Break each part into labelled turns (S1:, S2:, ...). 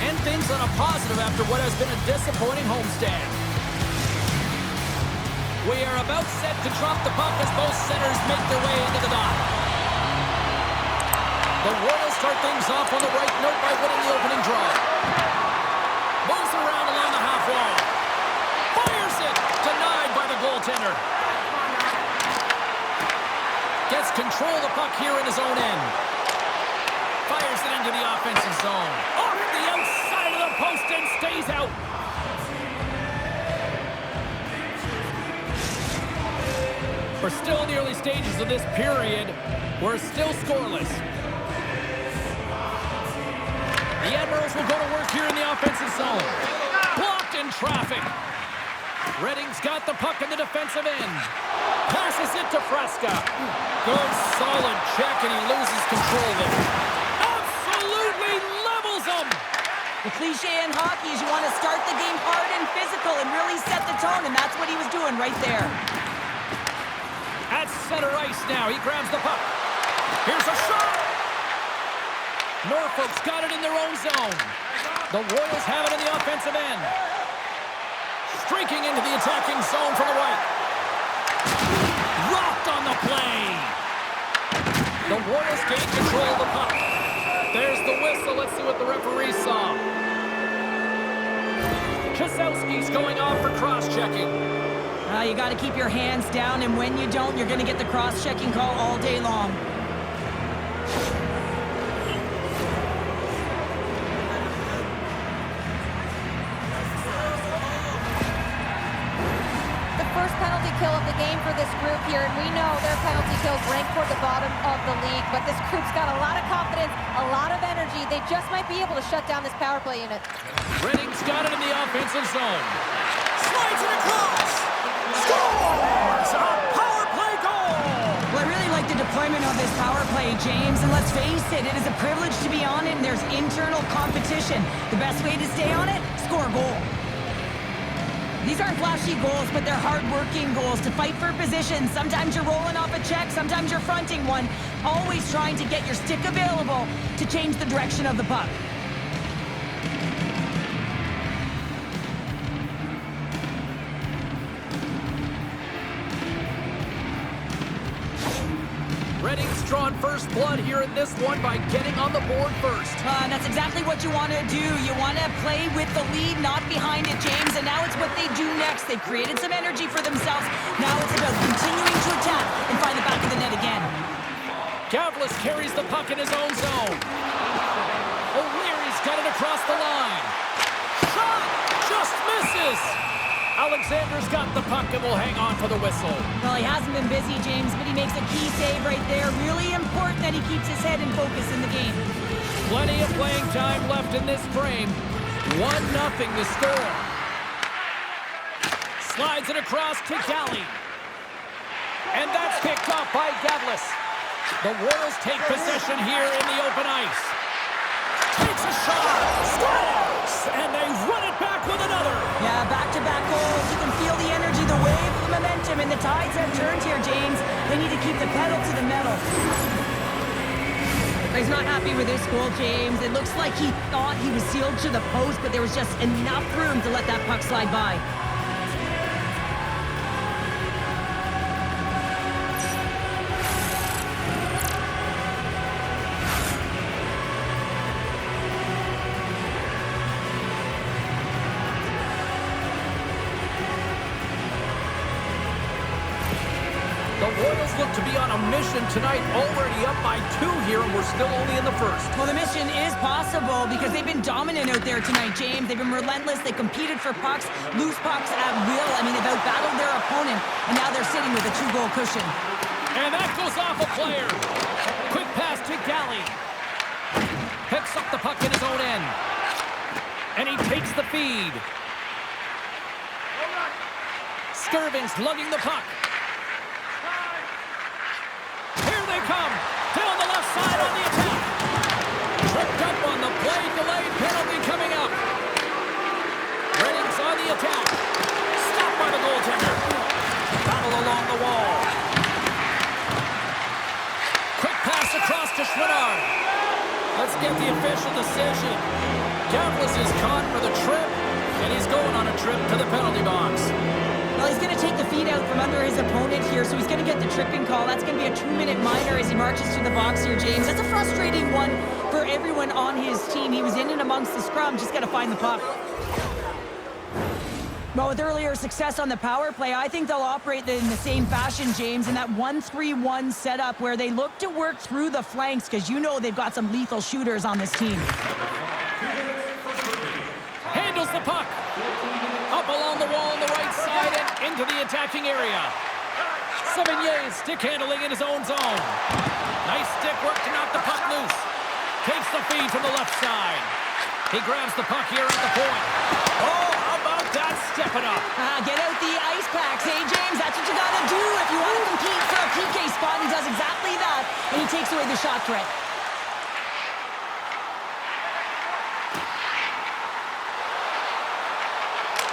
S1: and end things on a positive after what has been a disappointing homestand. We are about set to drop the puck as both centers make their way into the dot. The Royals start things off on the right note by winning the opening draw. Moves around along the half wall. Fires it! Denied by the goaltender. Gets control of the puck here in his own end. Fires it into the offensive zone. Off the outside of the post and stays out. We're still in the early stages of this period. We're still scoreless. The Admirals will go to work here in the offensive zone. Blocked in traffic. Redding's got the puck in the defensive end. Passes it to Frasca. Good solid check and he loses control of it. Absolutely levels him.
S2: The cliche in hockey is you want to start the game hard and physical and really set the tone, and that's what he was doing right there.
S1: At center ice now. He grabs the puck. Here's a shot. Norfolk's got it in their own zone. The Royals have it in the offensive end. Streaking into the attacking zone from the right. Rocked on the play. The Royals gain control of the puck. There's the whistle. Let's see what the referee saw. Kosowski's going off for cross-checking.
S2: You got to keep your hands down, and when you don't, you're going to get the cross-checking call all day long.
S3: The first penalty kill of the game for this group here, and we know their penalty kills rank toward the bottom of the league, but this group's got a lot of confidence, a lot of energy. They just might be able to shut down this power play unit.
S1: Redding's got it in the offensive zone. Slides it across. Scores! A power play goal!
S2: Well, I really like the deployment of this power play, James, and let's face it, it is a privilege to be on it, and there's internal competition. The best way to stay on it, score a goal. These aren't flashy goals, but they're hard-working goals to fight for position. Sometimes you're rolling off a check, sometimes you're fronting one, always trying to get your stick available to change the direction of the puck.
S1: Redding's drawn first blood here in this one by getting on the board first.
S2: That's exactly what you want to do. You want to play with the lead, not behind it, James. And now it's what they do next. They've created some energy for themselves. Now it's about continuing to attack and find the back of the net again.
S1: Gavlis carries the puck in his own zone. O'Leary's got it across the line. Shot! Just misses! Alexander's got the puck and will hang on for the whistle.
S2: Well, he hasn't been busy, James, but he makes a key save right there. Really important that he keeps his head in focus in the game.
S1: Plenty of playing time left in this frame. 1-0 the score. Slides it across to Galley. And that's picked up by Gavlis. The Royals take possession here in the open ice. Takes a shot. Scores! And they run it back with another.
S2: Yeah, back-to-back goals. You can feel the energy, the wave, the momentum, and the tides have turned here, James. They need to keep the pedal to the metal. He's not happy with this goal, James. It looks like he thought he was sealed to the post, but there was just enough room to let that puck slide by.
S1: The Royals look to be on a mission tonight, already up by 2 here, and we're still only in the first.
S2: Well, the mission is possible because they've been dominant out there tonight, James. They've been relentless. They competed for pucks, loose pucks at will. I mean, they've outbattled their opponent, and now they're sitting with a 2-goal cushion.
S1: And that goes off a player. Quick pass to Galley. Picks up the puck in his own end. And he takes the feed. Skirving's lugging the puck. Come down the left side on the attack. Tripped up on the play, delayed penalty coming up. Redding's on the attack. Stopped by the goaltender. Battle along the wall. Quick pass across to Schmidt. Let's get the official decision. Gavlis is caught for the trip, and he's going on a trip to the penalty box.
S2: Well, he's going to take the feet out from under his opponent here, so he's going to get the tripping call. That's going to be a 2-minute minor as he marches to the box here, James. That's a frustrating one for everyone on his team. He was in and amongst the scrum, just got to find the puck. Well, with earlier success on the power play, I think they'll operate in the same fashion, James, in that 1-3-1 setup where they look to work through the flanks because you know they've got some lethal shooters on this team.
S1: Handles the puck. Up along the wall on the right side and into the attacking area. Sevigny stick handling in his own zone. Nice stick work to knock the puck loose. Takes the feed from the left side. He grabs the puck here at the point. Oh, how about that? Step it up.
S2: Get out the ice packs, hey, James? That's what you got to do if you want to compete for a PK spot. He does exactly that, and he takes away the shot threat.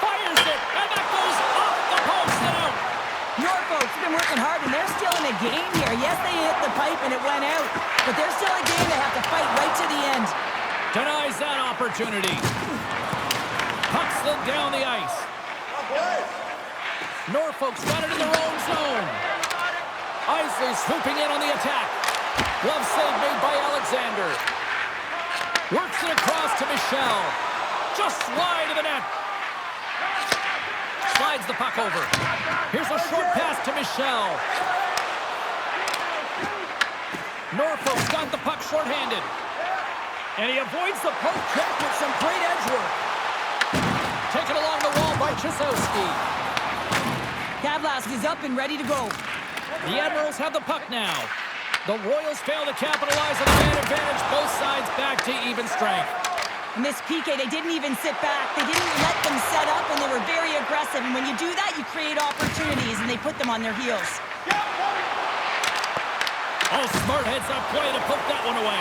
S1: Fires it, and that goes off the post and out.
S2: Norfolk's been working hard, and they're still in a game here. Yes, they hit the pipe, and it went out, but they're still in a game. They have to fight right to the end.
S1: Denies that opportunity. Puck slid down the ice. Norfolk's got it in their own zone. Isley swooping in on the attack. Glove save made by Alexander. Works it across to Michel. Just wide of the net. Slides the puck over. Here's a short pass to Michel. Norfolk's got the puck shorthanded. And he avoids the poke check with some great edge work. Taken along the wall by Chisowski.
S2: Kavlask is up and ready to go.
S1: The Admirals have the puck now. The Royals fail to capitalize on the man advantage. Both sides back to even strength.
S2: In this PK, they didn't even sit back. They didn't let them set up, and they were very aggressive. And when you do that, you create opportunities, and they put them on their heels.
S1: Oh, smart heads-up play to poke that one away.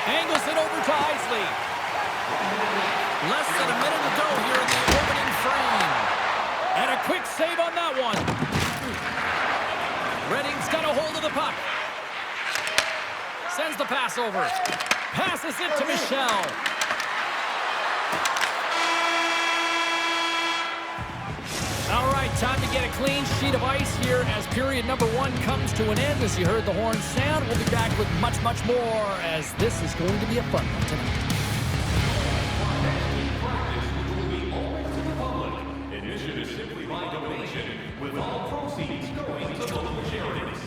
S1: Angles it over to Isley. Less than a minute to go here in the opening frame. And a quick save on that one. Redding's got a hold of the puck. Sends the pass over. Passes it to Michel. All right, time to get a clean sheet of ice here as period number 1 comes to an end. As you heard the horn sound, we'll be back with much, much more as this is going to be a fun one tonight.
S4: With all proceeds going to local charities.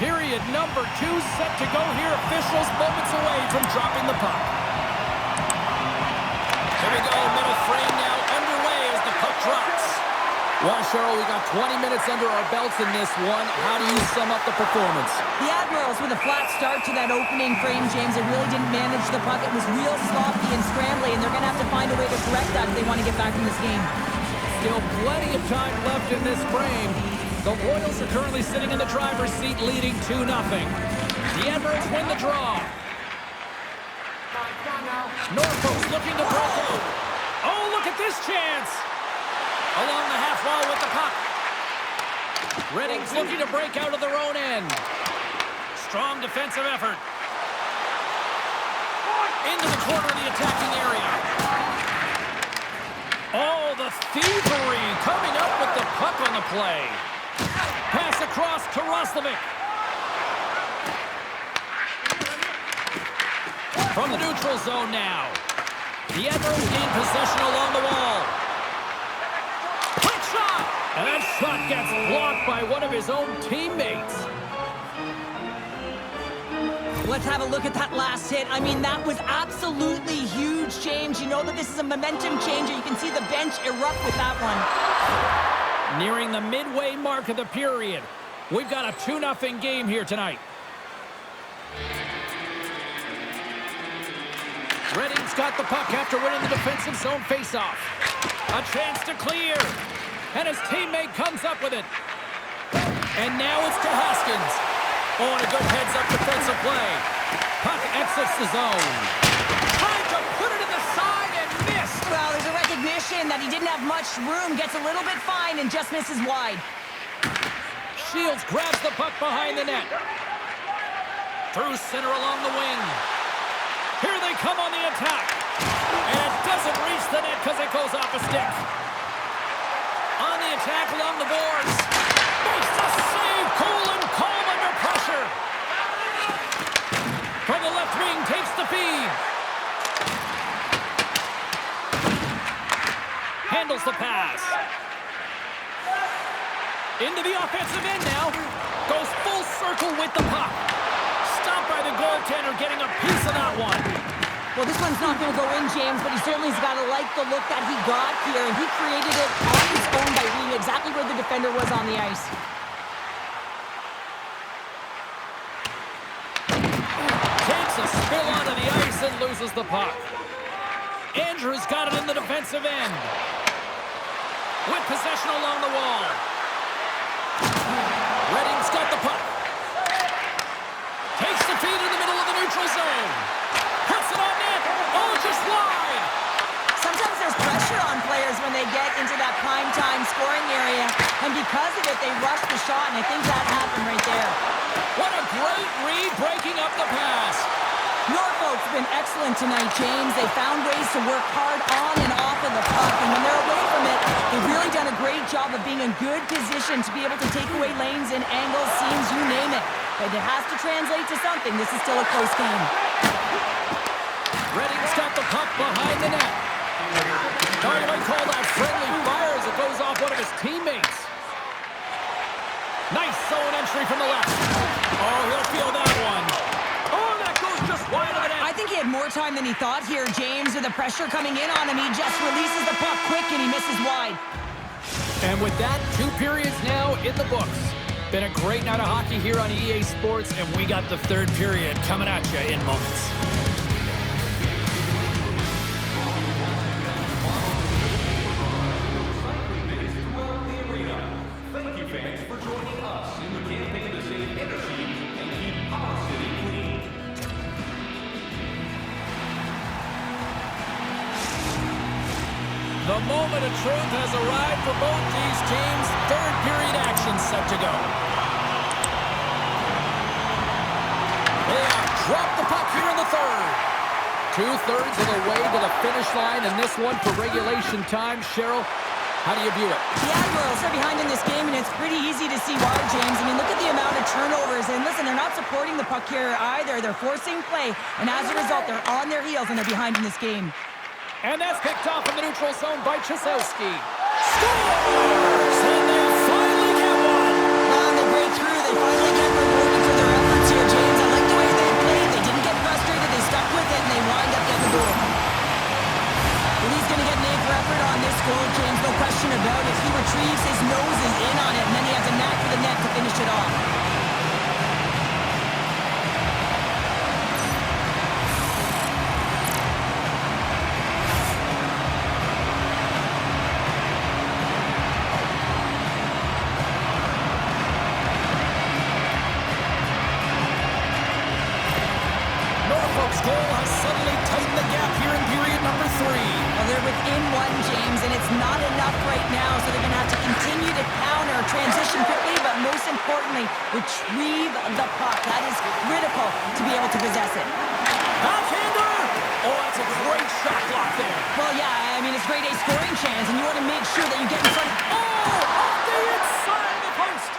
S1: Period number 2 set to go here. Officials moments away from dropping the puck. Here we go, middle frame now underway as the puck drops. Well, Cheryl, we got 20 minutes under our belts in this one. How do you sum up the performance?
S2: The Admirals with a flat start to that opening frame, James. They really didn't manage the puck. It was real sloppy and scrambly, and they're going to have to find a way to correct that if they want to get back in this game.
S1: Still plenty of time left in this frame. The Royals are currently sitting in the driver's seat, leading 2-0. The Admirals win the draw. Norfolk's looking to break out. Oh, look at this chance! Along the half wall with the puck. Redding's looking to break out of their own end. Strong defensive effort. Into the corner of the attacking area. Oh, the thievery coming up with the puck on the play. Pass across to Roslovic. From the neutral zone now. The Admirals gain possession along the wall. Quick shot! And that shot gets blocked by one of his own teammates.
S2: Let's have a look at that last hit. I mean, that was absolutely huge, James. You know that this is a momentum changer. You can see the bench erupt with that one.
S1: Nearing the midway mark of the period. We've got a 2-0 game here tonight. Redding's got the puck after winning the defensive zone faceoff. A chance to clear. And his teammate comes up with it. And now it's to Haskins. Oh, and a good heads-up defensive play. Puck exits the zone. Trying to put it in the side and missed.
S2: Well, there's a recognition that he didn't have much room. Gets a little bit fine and just misses wide.
S1: Shields grabs the puck behind the net. Through center along the wing. Here they come on the attack. And it doesn't reach the net because it goes off a stick. On the attack along the boards. Makes the save. Cool and calm under pressure. From the left wing, takes the feed. Handles the pass. Into the offensive end now. Goes full circle with the puck. Stopped by the goaltender, getting a piece of that one.
S2: Well, this one's not going to go in, James, but he certainly's got to like the look that he got here, and he created it on his own by reading exactly where the defender was on the ice.
S1: Takes a spill onto the ice and loses the puck. Andrews got it in the defensive end. With possession along the wall. Redding's got the puck. Takes the feed in the middle of the neutral zone. Puts it on net. Oh, just wide.
S2: Sometimes there's pressure on players when they get into that prime time scoring area, and because of it, they rush the shot, and I think that happened right there.
S1: What a great read, breaking up the pass.
S2: Norfolk's been excellent tonight, James. They found ways to work hard on and off of the puck, and when they're away from it, they've really done a great job of being in good position to be able to take away lanes and angles, seams, you name it. But it has to translate to something. This is still a close game.
S1: Redding's got the puck behind the net. Oh, you might call that friendly fire as it goes off one of his teammates. Nice zone entry from the left. Oh, he'll feel that one. Oh, that goes just wide of the net.
S2: I think he had more time than he thought here, James. With the pressure coming in on him, he just releases the puck quick and he misses wide.
S1: And with that, 2 periods now in the books. Been a great night of hockey here on EA Sports, and we got the 3rd period coming at you in moments.
S4: Thank you, fans, for joining us in the campaign to save energy and keep our city clean.
S1: The moment of truth has arrived for both these teams. 3rd period action set to go. They have dropped the puck here in the 3rd. 2/3 of the way to the finish line, and this one for regulation time. Cheryl, how do you view it?
S2: The Admirals are behind in this game, and it's pretty easy to see why, James. I mean, look at the amount of turnovers. And listen, they're not supporting the puck here either. They're forcing play, and as a result, they're on their heels, and they're behind in this game.
S1: And that's picked off in the neutral zone by Chisowski. Scores! And they finally get one!
S2: They break through. They finally get rewarded for their efforts here, James. I like the way they played. They didn't get frustrated. They stuck with it, and they wind up getting the goal. And he's going to get an A for effort on this goal, James. No question about it. He retrieves his nose is in on it, and then he has a knack for the net to finish it off.
S1: Norfolk's goal has suddenly tightened the gap here in period number 3.
S2: Well, they're within one, James, and it's not enough right now, so they're going to have to continue to counter, transition quickly, but most importantly, retrieve the puck. That is critical to be able to possess it.
S1: Backhander! Oh, that's a great shot block there.
S2: Well, yeah, I mean, it's grade A scoring chance, and you want to make sure that you get in front.
S1: Oh, off the inside the post.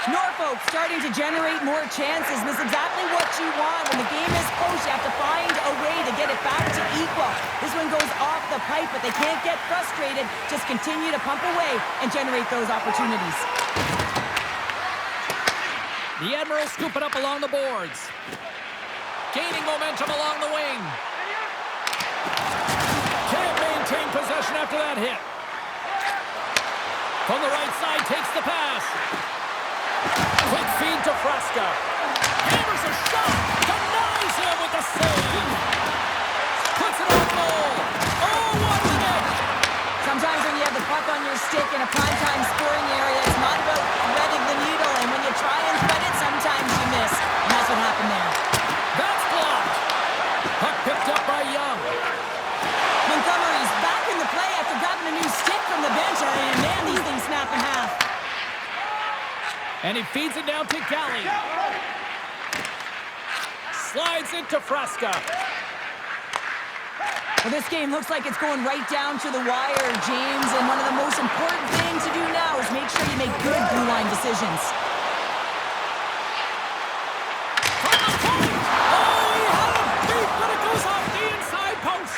S2: Norfolk starting to generate more chances, and this is exactly what you want. When the game is close, you have to find a way to get it back to equal. This one goes off the pipe, but they can't get frustrated. Just continue to pump away and generate those opportunities.
S1: The Admirals scoop it up along the boards. Gaining momentum along the wing. Can't maintain possession after that hit. From the right side, takes the pass. Quick feed to Frasca. Hammers a shot. Denies him with the save. Puts it on goal. Oh, what a net.
S2: Sometimes when you have the puck on your stick in a primetime scoring area, it's not about threading the needle, and when you try and thread it, sometimes you miss. And that's what happened there.
S1: That's blocked. Puck picked up by Young.
S2: Montgomery's back in the play after grabbing a new stick from the bench, and man, these things snap in half.
S1: And he feeds it down to Galley. Slides into Frasca.
S2: Well, this game looks like it's going right down to the wire, James, and one of the most important things to do now is make sure you make good blue line decisions.
S1: From the point! Oh, he had him beat, but it goes off the inside post.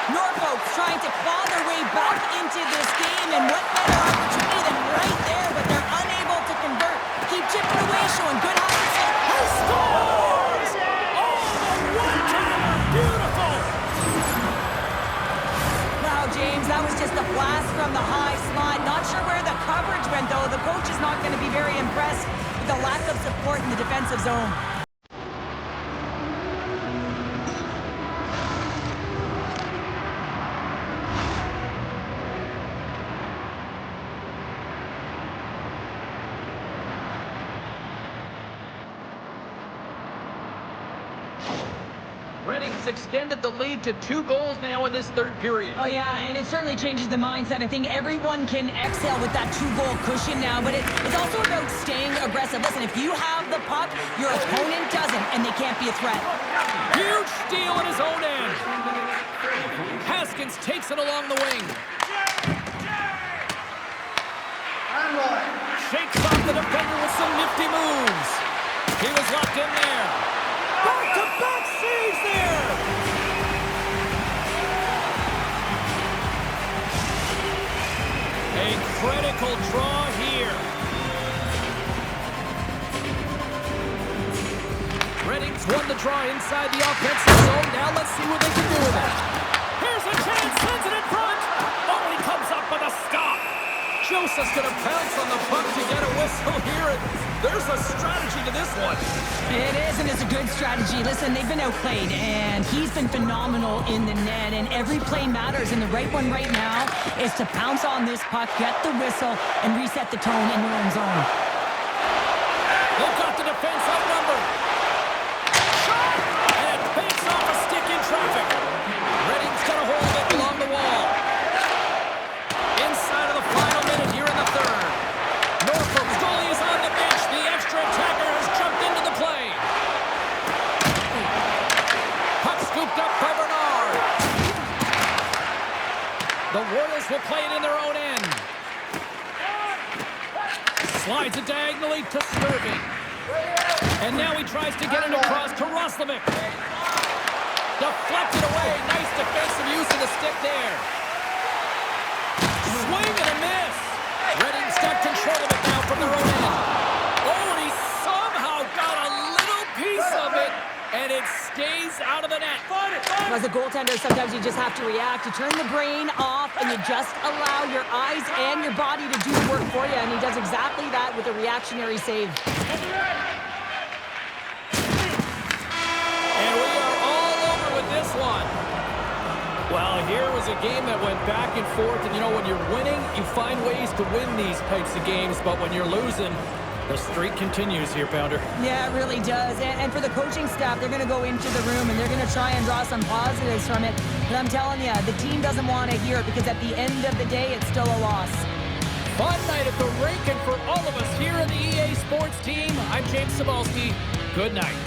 S2: Norfolk's trying to claw their way back into this game, and what better opportunity than right there, but they're unable to convert. Keep chipping away, showing good habits.
S1: He scores! Oh, the one-timer! Beautiful!
S2: Wow, James, that was just a blast from the high slot. Not sure where the coverage went, though. The coach is not going to be very impressed with the lack of support in the defensive zone.
S1: Redding's extended the lead to 2 goals now in this third period.
S2: Oh, yeah, and it certainly changes the mindset. I think everyone can exhale with that 2-goal cushion now, but it's also about staying aggressive. Listen, if you have the puck, your opponent doesn't, and they can't be a threat.
S1: Huge steal at his own end. Haskins takes it along the wing. Shakes off the defender with some nifty moves. He was locked in there. Back-to-back saves there. A critical draw here. Redding's won the draw inside the offensive zone. Now let's see what they can do with it. Here's a chance, sends it in front. Oh, he comes up with a stop. Joseph's going to pounce on the puck to get a whistle here. There's a strategy to this one.
S2: It is, and it's a good strategy. Listen, they've been outplayed, and he's been phenomenal in the net, and every play matters, and the right one right now is to pounce on this puck, get the whistle, and reset the tone in your own zone.
S1: They've got the defense outnumbered. Shot! And it banks off a stick in traffic. Redding's got a hold of it along the wall. Inside of the final minute here in the third. Norfolk's goalie is on the bench. The extra attacker has jumped into the play. Puck scooped up by Bernard. The Warriors will play it in their own end. Slides it diagonally to Sturvey. And now he tries to get it across to Roslovic. Deflected away. Nice defensive use of the stick there. Swing and a miss. Redding's got control of it now from their own end. Oh, and he somehow got a little piece of it, and it stays out of the net.
S2: As a goaltender, sometimes you just have to react. You turn the brain off, and you just allow your eyes and your body to do the work for you, and he does exactly that with a reactionary save.
S1: And we are all over with this one. Well, here was a game that went back and forth, and you know, when you're winning, you find ways to win these types of games, but when you're losing, the streak continues here, Pounder.
S2: Yeah, it really does. And for the coaching staff, they're going to go into the room, and they're going to try and draw some positives from it. But I'm telling you, the team doesn't want to hear it, because at the end of the day, it's still a loss.
S1: Fun night at the rink, and for all of us here in the EA Sports team, I'm James Cebulski. Good night.